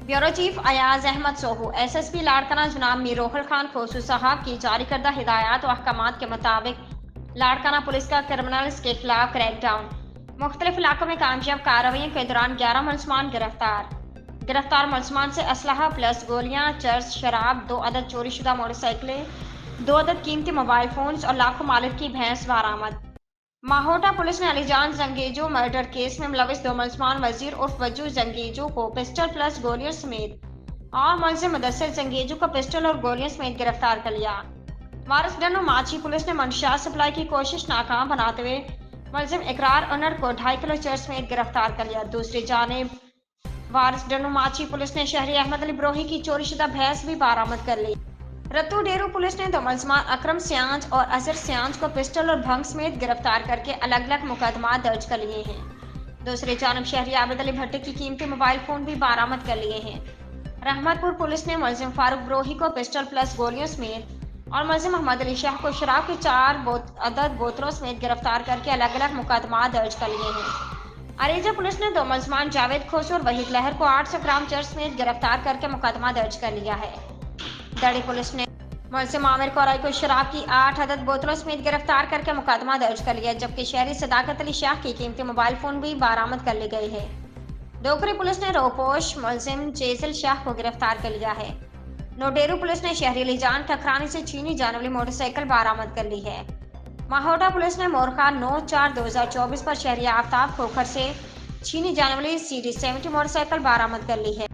Bureau chief Ayaz Ahmed Sohu SSP Larkana जनाब मीरोहल खान खोसू साहब की जारी करदा हिदायत और अहकामात के मुताबिक लाड़काना पुलिस का क्रिमिनल्स के खिलाफ क्रैकडाउन। मुख्तलिफ इलाकों में कामयाब कार्रवाइयों के दौरान 11 मुलजमान गिरफ्तार मुलजमान से असलहा प्लस गोलियां, चर्स, शराब, 2 अदद चोरीशुदा मोटरसाइकिलें, 2 अदद कीमती मोबाइल फोन्स और लाखों मालिक की भैंस बरामद। माहोटा पुलिस ने अलीजान जंगीजू मर्डर केस में मुलविस 2 मुलजमान वजीर उर्फ वजू जंगीजू को पिस्टल प्लस गोलियों समेत और मुलजिम मुदस्सिर जंगीजू को पिस्टल और गोलियों समेत गिरफ्तार कर लिया। वारिस डनो माची पुलिस ने मंशियात सप्लाई की कोशिश नाकाम बनाते हुए मुलजिम इकरार अनर को 2.5 किलो चर्स समेत गिरफ्तार कर लिया। दूसरी जानिब वारिस डनो माची पुलिस ने शहरी अहमद अली ब्रोही की चोरीशुदा भैंस भी बरामद कर ली। रत्तू डेरू पुलिस ने 2 मुलजमान अकरम सियांज और अजहर सियांज को पिस्टल और भंग समेत गिरफ्तार करके अलग अलग मुकदमा दर्ज कर लिए हैं। दूसरी जानब शहरी आबिद अली भट्टी की कीमती मोबाइल फोन भी बरामद कर लिए हैं। रहमतपुर पुलिस ने मुलजिम फारूक ब्रोही को पिस्टल प्लस गोलियों समेत और मुलजिम मोहम्मद अली शाह को शराब की 4 अदद बोतलों समेत गिरफ्तार करके अलग अलग मुकदमा दर्ज कर लिए हैं। अरेजा पुलिस ने 2 मुलजमान जावेद खोसू और वहीद लहर को 800 ग्राम चर्च समेत गिरफ्तार करके मुकदमा दर्ज कर लिया है। दड़ी पुलिस ने मुलजिम आमिर कोराई को शराब की 8 अदद बोतलों समेत गिरफ्तार करके मुकदमा दर्ज कर लिया, जबकि शहरी सदाकत अली शाह की कीमती मोबाइल फोन भी बरामद कर ली गई है। डोकरी पुलिस ने रोपोश मुलजिम जेजल शाह को गिरफ्तार कर लिया है। नोडेरू पुलिस ने शहरी लीजान ठकराने से छीनी जाने वाली मोटरसाइकिल बरामद कर ली है। माहोटा पुलिस ने मोरखा 9/4/2024 पर शहरी आफ्ताब खोखर से छीनी जाने वाली CD 70 मोटरसाइकिल बरामद कर ली है।